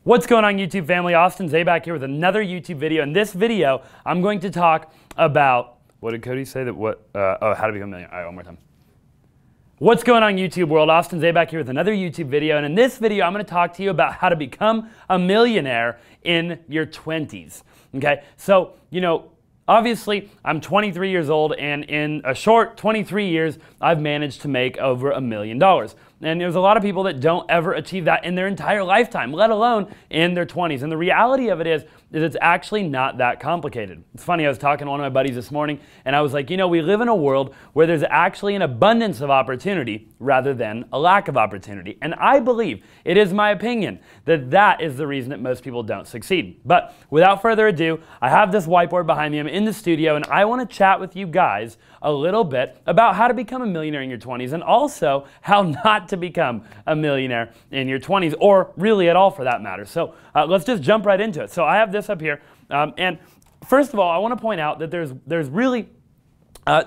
What's going on, YouTube family? Austin Zaback here with another YouTube video. In this video, I'm going to talk about, what did Cody say? How to become a millionaire. All right, one more time. What's going on, YouTube world? Austin Zaback here with another YouTube video. And in this video, I'm going to talk to you about how to become a millionaire in your 20s. Okay, so, obviously, I'm 23 years old, and in a short 23 years, I've managed to make over $1 million. And there's a lot of people that don't ever achieve that in their entire lifetime, let alone in their 20s. And the reality of it is it's actually not that complicated. It's funny, I was talking to one of my buddies this morning, and I was like, we live in a world where there's actually an abundance of opportunity rather than a lack of opportunity. And I believe, it is my opinion, that that is the reason that most people don't succeed. But without further ado, I have this whiteboard behind me. I'm in the studio, and I want to chat with you guys a little bit about how to become a millionaire in your 20s, and also how not to become a millionaire in your 20s, or really at all for that matter. So let's just jump right into it. So I have this up here, and first of all, I want to point out that there's really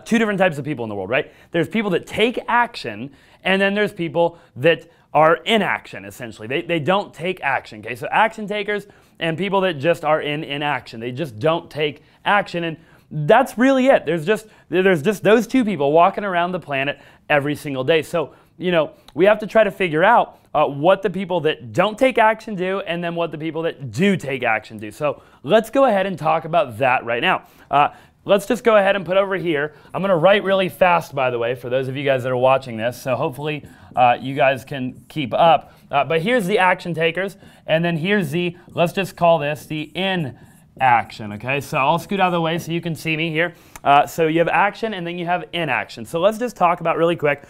two different types of people in the world, right? There's people that take action, and then there's people that are in action, essentially. They don't take action, okay? So action takers and people that just are in inaction. They just don't take action, and that's really it. There's just those two people walking around the planet every single day. So, we have to try to figure out what the people that don't take action do, and then what the people that do take action do. So let's go ahead and talk about that right now. Let's just go ahead and put over here. I'm going to write really fast, by the way, for those of you guys that are watching this. So hopefully you guys can keep up. But here's the action takers, and then here's the, let's just call this the inaction, okay? So I'll scoot out of the way so you can see me here. So you have action, and then you have inaction. So let's just talk about really quick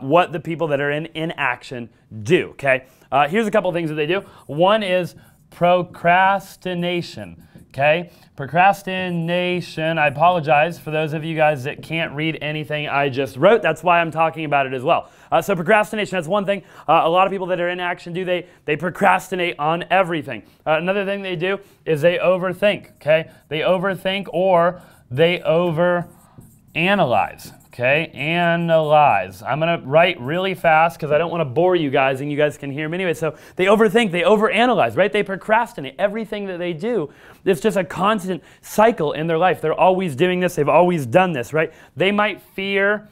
what the people that are in inaction do, okay? Here's a couple of things that they do. One is procrastination, okay? Procrastination, I apologize for those of you guys that can't read anything I just wrote. That's why I'm talking about it as well. So procrastination, that's one thing. A lot of people that are in action do, they procrastinate on everything. Another thing they do is they overthink, okay? They overthink, or they overanalyze. Okay, analyze. I'm going to write really fast because I don't want to bore you guys, and you guys can hear me anyway. So they overthink, they overanalyze, right? They procrastinate. Everything that they do, it's just a constant cycle in their life. They're always doing this. They've always done this, right? They might fear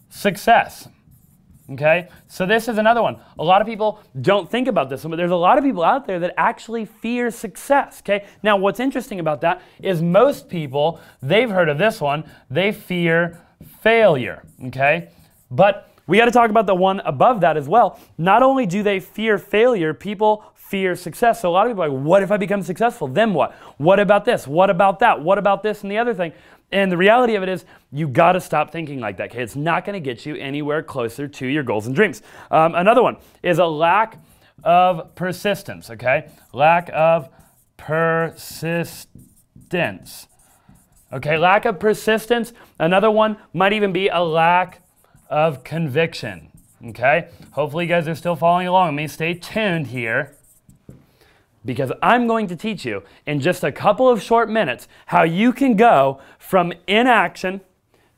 success. Okay, so this is another one. A lot of people don't think about this one, but there's a lot of people out there that actually fear success. Okay, now what's interesting about that is most people, they've heard of this one, they fear failure. Okay, but we got to talk about the one above that as well. Not only do they fear failure, people fear success. So a lot of people are like, what if I become successful? Then what? What about this? What about that? What about this and the other thing? And the reality of it is, you got to stop thinking like that, okay? It's not going to get you anywhere closer to your goals and dreams. Another one is a lack of persistence, okay? Lack of persistence. Okay, lack of persistence. Another one might even be a lack of conviction, okay? Hopefully you guys are still following along with me. Stay tuned here, because I'm going to teach you in just a couple of short minutes how you can go from inaction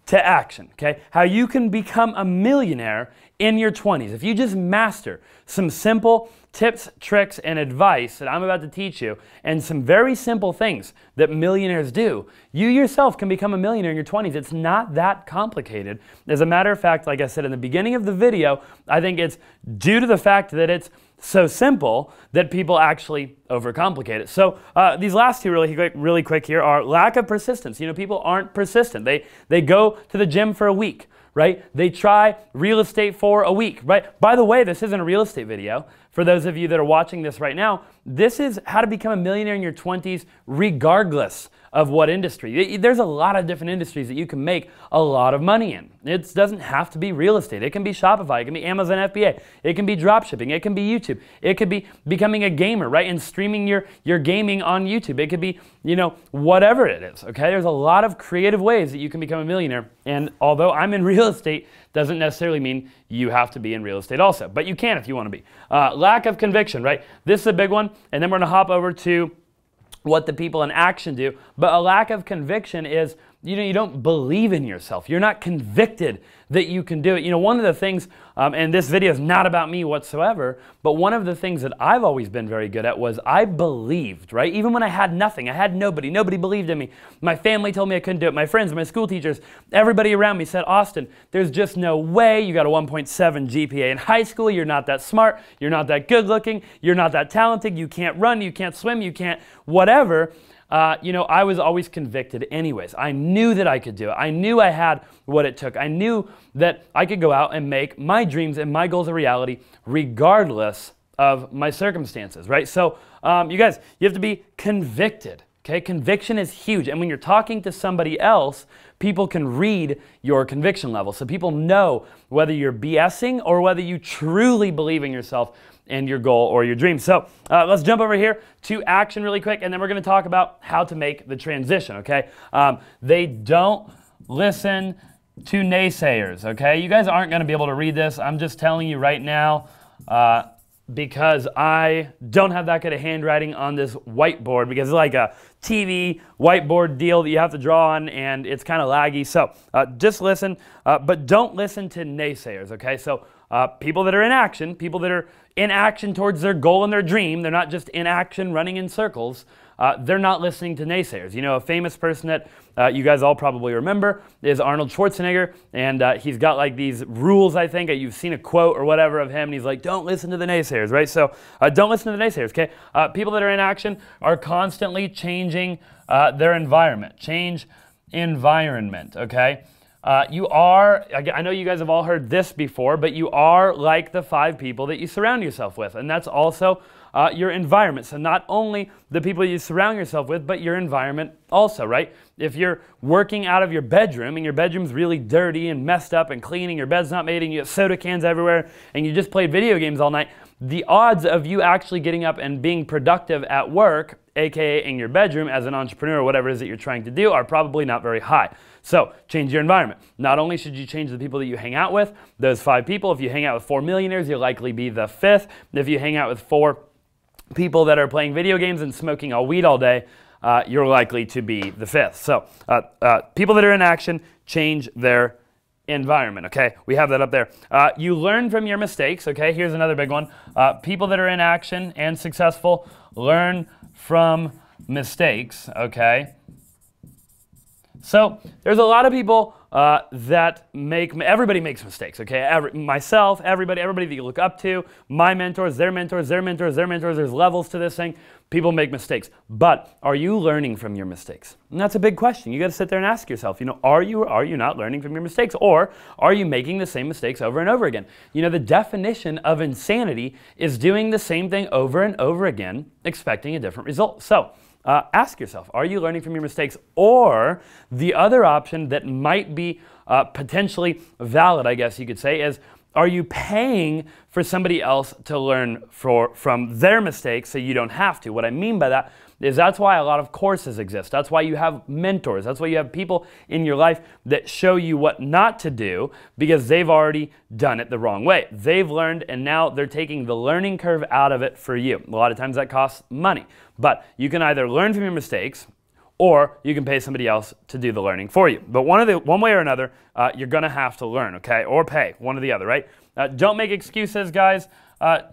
to action, okay? How you can become a millionaire in your 20s. If you just master some simple tips, tricks, and advice that I'm about to teach you, and some very simple things that millionaires do, you yourself can become a millionaire in your 20s. It's not that complicated. As a matter of fact, like I said in the beginning of the video, I think it's due to the fact that it's so simple that people actually overcomplicate it. So these last two really quick here are lack of persistence. People aren't persistent. They go to the gym for a week, right? They try real estate for a week, right? By the way, this isn't a real estate video. For those of you that are watching this right now, this is how to become a millionaire in your 20s regardless of what industry. There's a lot of different industries that you can make a lot of money in. It doesn't have to be real estate. It can be Shopify. It can be Amazon FBA. It can be drop shipping. It can be YouTube. It could be becoming a gamer, right? And streaming your gaming on YouTube. It could be, whatever it is, okay? There's a lot of creative ways that you can become a millionaire. And although I'm in real estate, doesn't necessarily mean you have to be in real estate also. But you can if you want to be. Lack of conviction, right? This is a big one. And then we're going to hop over to what the people in action do. But a lack of conviction is you don't believe in yourself. You're not convicted that you can do it. You know, one of the things, and this video is not about me whatsoever, but one of the things that I've always been very good at was I believed, right? Even when I had nothing, I had nobody believed in me. My family told me I couldn't do it. My friends, my school teachers, everybody around me said, Austin, there's just no way. You got a 1.7 GPA in high school. You're not that smart. You're not that good looking. You're not that talented. You can't run. You can't swim. You can't whatever. You know, I was always convicted anyways. I knew that I could do it. I knew I had what it took. I knew that I could go out and make my dreams and my goals a reality regardless of my circumstances, right? So, you guys, you have to be convicted, okay? Conviction is huge. And when you're talking to somebody else, people can read your conviction level. So people know whether you're BSing or whether you truly believe in yourself and your goal or your dream. So let's jump over here to action really quick, and then we're going to talk about how to make the transition, okay? They don't listen to naysayers, okay? You guys aren't going to be able to read this. I'm just telling you right now because I don't have that good of handwriting on this whiteboard because it's like a TV whiteboard deal that you have to draw on, and it's kind of laggy. So just listen, but don't listen to naysayers, okay? So people that are in action, people that are in action towards their goal and their dream, they're not just in action running in circles, they're not listening to naysayers. You know, a famous person that you guys all probably remember is Arnold Schwarzenegger, and he's got like these rules, I think. You've seen a quote or whatever of him, and he's like, don't listen to the naysayers, right? So don't listen to the naysayers, okay? People that are in action are constantly changing their environment. Change environment, okay? You are, I know you guys have all heard this before, but you are like the 5 people that you surround yourself with. And that's also your environment. So not only the people you surround yourself with, but your environment also, right? If you're working out of your bedroom and your bedroom's really dirty and messed up and clean and your bed's not made and you have soda cans everywhere and you just played video games all night, the odds of you actually getting up and being productive at work, aka in your bedroom as an entrepreneur or whatever it is that you're trying to do, are probably not very high. So change your environment. Not only should you change the people that you hang out with, those 5 people. If you hang out with 4 millionaires, you'll likely be the 5th. If you hang out with 4 people that are playing video games and smoking all weed all day, you're likely to be the 5th. So people that are in action change their environment, okay? We have that up there. You learn from your mistakes, okay? Here's another big one. People that are in action and successful learn from mistakes, okay? So there's a lot of people that everybody makes mistakes, okay? Myself, everybody that you look up to, my mentors, their mentors, their mentors, their mentors, there's levels to this thing. People make mistakes. But are you learning from your mistakes? And that's a big question. You got to sit there and ask yourself, you know, are you or are you not learning from your mistakes? Or are you making the same mistakes over and over again? You know, the definition of insanity is doing the same thing over and over again, expecting a different result. So ask yourself, are you learning from your mistakes? Or the other option that might be potentially valid, I guess you could say, is are you paying for somebody else to learn from their mistakes so you don't have to? What I mean by that is that's why a lot of courses exist. That's why you have mentors. That's why you have people in your life that show you what not to do because they've already done it the wrong way. They've learned and now they're taking the learning curve out of it for you. A lot of times that costs money. But you can either learn from your mistakes or you can pay somebody else to do the learning for you. But one way or another, you're going to have to learn, okay? Or pay, one or the other, right? Don't make excuses, guys.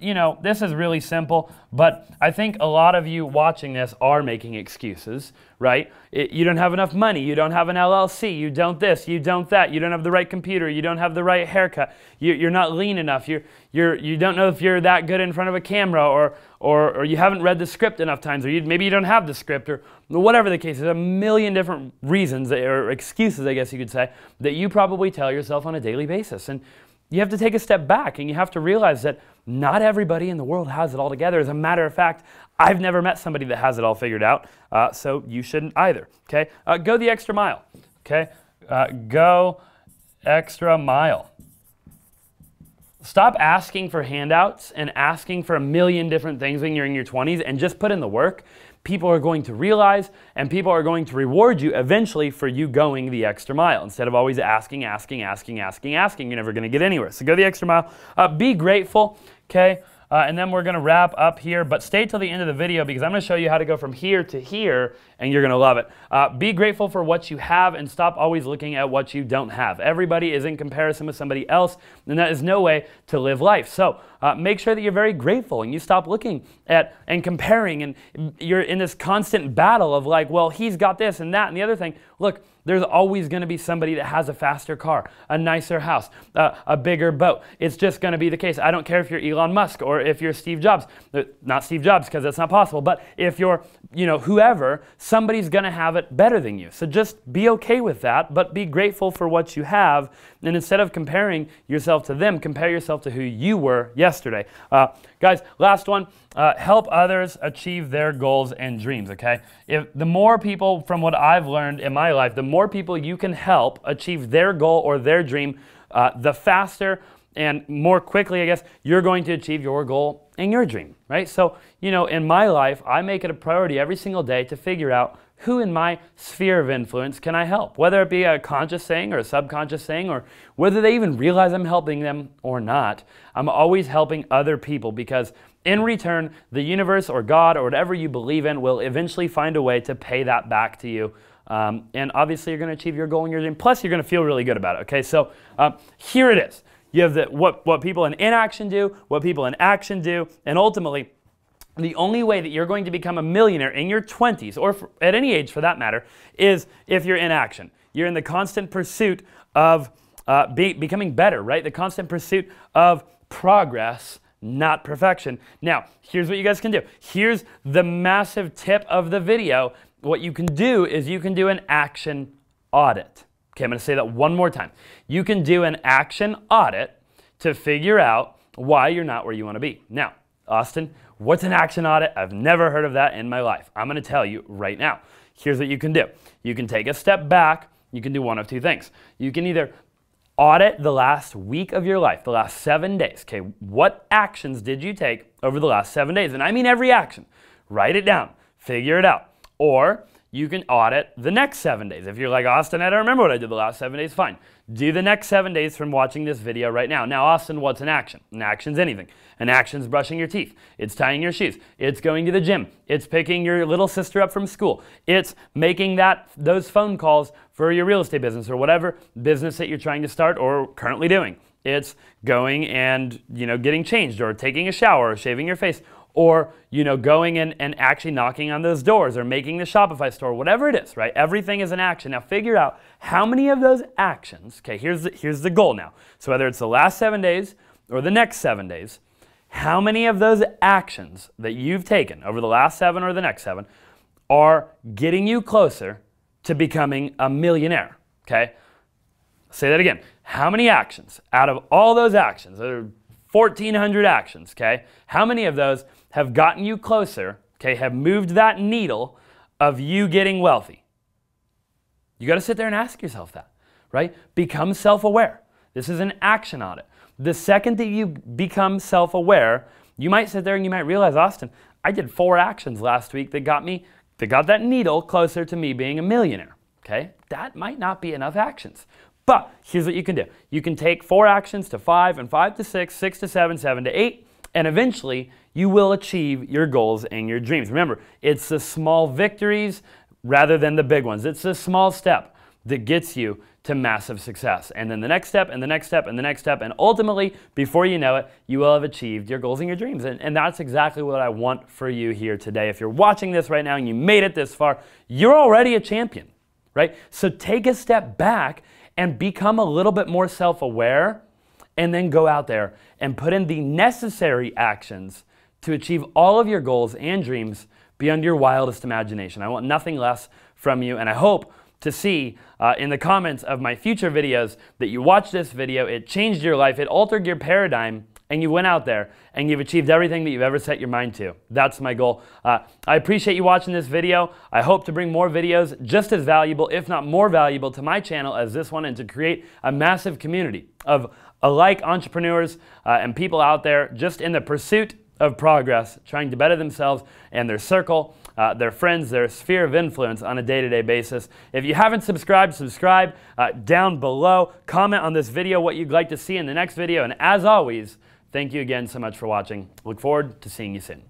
You know, this is really simple, but I think a lot of you watching this are making excuses, right? You don't have enough money, you don't have an LLC, you don't this, you don't that, you don't have the right computer, you don't have the right haircut, you're not lean enough, you don't know if you're that good in front of a camera, or you haven't read the script enough times, or maybe you don't have the script, or whatever the case. There's a million different reasons, or excuses, I guess you could say, that you probably tell yourself on a daily basis. And you have to take a step back and you have to realize that not everybody in the world has it all together. As a matter of fact, I've never met somebody that has it all figured out, so you shouldn't either, okay? Go the extra mile, okay? Go extra mile. Stop asking for handouts and asking for a million different things when you're in your 20s and just put in the work. People are going to realize and people are going to reward you eventually for you going the extra mile. Instead of always asking, you're never going to get anywhere. So go the extra mile. Be grateful, okay? and then we're going to wrap up here, but stay till the end of the video because I'm going to show you how to go from here to here, and you're going to love it. Be grateful for what you have and stop always looking at what you don't have. Everybody is in comparison with somebody else, and that is no way to live life. So make sure that you're very grateful and you stop looking at and comparing, and you're in this constant battle of like, well, he's got this and that and the other thing. Look, there's always going to be somebody that has a faster car, a nicer house, a bigger boat. It's just going to be the case. I don't care if you're Elon Musk or if you're Steve Jobs. Not Steve Jobs because that's not possible, but if you're, whoever, somebody's going to have it better than you. So just be okay with that, but be grateful for what you have. And instead of comparing yourself to them, compare yourself to who you were yesterday. Guys, last one, help others achieve their goals and dreams, okay? If the more people, from what I've learned in my life, the more people you can help achieve their goal or their dream, the faster and more quickly, I guess, you're going to achieve your goal and your dream, right? So, in my life, I make it a priority every single day to figure out who in my sphere of influence can I help, whether it be a conscious thing or a subconscious thing, or whether they even realize I'm helping them or not. I'm always helping other people because in return, the universe or God or whatever you believe in will eventually find a way to pay that back to you. And obviously, you're going to achieve your goal and your dream. Plus, you're going to feel really good about it. Okay, so here it is. You have what people in inaction do, what people in action do, and ultimately, the only way that you're going to become a millionaire in your 20s, or at any age for that matter, is if you're in action. You're in the constant pursuit of becoming better, right? The constant pursuit of progress, not perfection. Now, here's what you guys can do. Here's the massive tip of the video. What you can do is you can do an action audit. Okay, I'm going to say that one more time. You can do an action audit to figure out why you're not where you want to be. Now, Austin, what's an action audit? I've never heard of that in my life. I'm going to tell you right now. Here's what you can do. You can take a step back. You can do one of two things. You can either audit the last week of your life, the last 7 days. Okay, what actions did you take over the last 7 days? And I mean every action. Write it down. Figure it out. Or you can audit the next 7 days. If you're like, Austin, I don't remember what I did the last 7 days, fine. Do the next 7 days from watching this video right now. Now, Austin, what's an action? An action's anything. An action's brushing your teeth. It's tying your shoes. It's going to the gym. It's picking your little sister up from school. It's making those phone calls for your real estate business or whatever business that you're trying to start or currently doing. It's going and, getting changed or taking a shower or shaving your face, or going and actually knocking on those doors or making the Shopify store, whatever it is, right? Everything is an action. Now figure out how many of those actions, okay, here's the goal now. So whether it's the last 7 days or the next 7 days, how many of those actions that you've taken over the last 7 or the next 7 are getting you closer to becoming a millionaire, okay? Say that again. How many actions out of all those actions, there are 1,400 actions, okay? How many of those have gotten you closer, okay, have moved that needle of you getting wealthy? You got to sit there and ask yourself that, right? Become self-aware. This is an action audit. The second that you become self-aware, you might sit there and you might realize, Austin, I did 4 actions last week that got that needle closer to me being a millionaire, okay? That might not be enough actions. But here's what you can do. You can take 4 actions to 5, and 5 to 6, 6 to 7, 7 to 8, and eventually you will achieve your goals and your dreams. Remember, it's the small victories rather than the big ones. It's the small step that gets you to massive success. And then the next step, and the next step, and the next step, and ultimately, before you know it, you will have achieved your goals and your dreams. And that's exactly what I want for you here today. If you're watching this right now and you made it this far, you're already a champion, right? So take a step back and become a little bit more self-aware, and then go out there and put in the necessary actions to achieve all of your goals and dreams beyond your wildest imagination. I want nothing less from you, and I hope to see in the comments of my future videos that you watched this video, it changed your life, it altered your paradigm, and you went out there and you've achieved everything that you've ever set your mind to. That's my goal. I appreciate you watching this video. I hope to bring more videos just as valuable, if not more valuable, to my channel as this one, and to create a massive community of alike entrepreneurs and people out there just in the pursuit of progress, trying to better themselves and their circle, their friends, their sphere of influence on a day-to-day basis. If you haven't subscribed, subscribe down below. Comment on this video what you'd like to see in the next video. And as always, Thank you again so much for watching. Look forward to seeing you soon.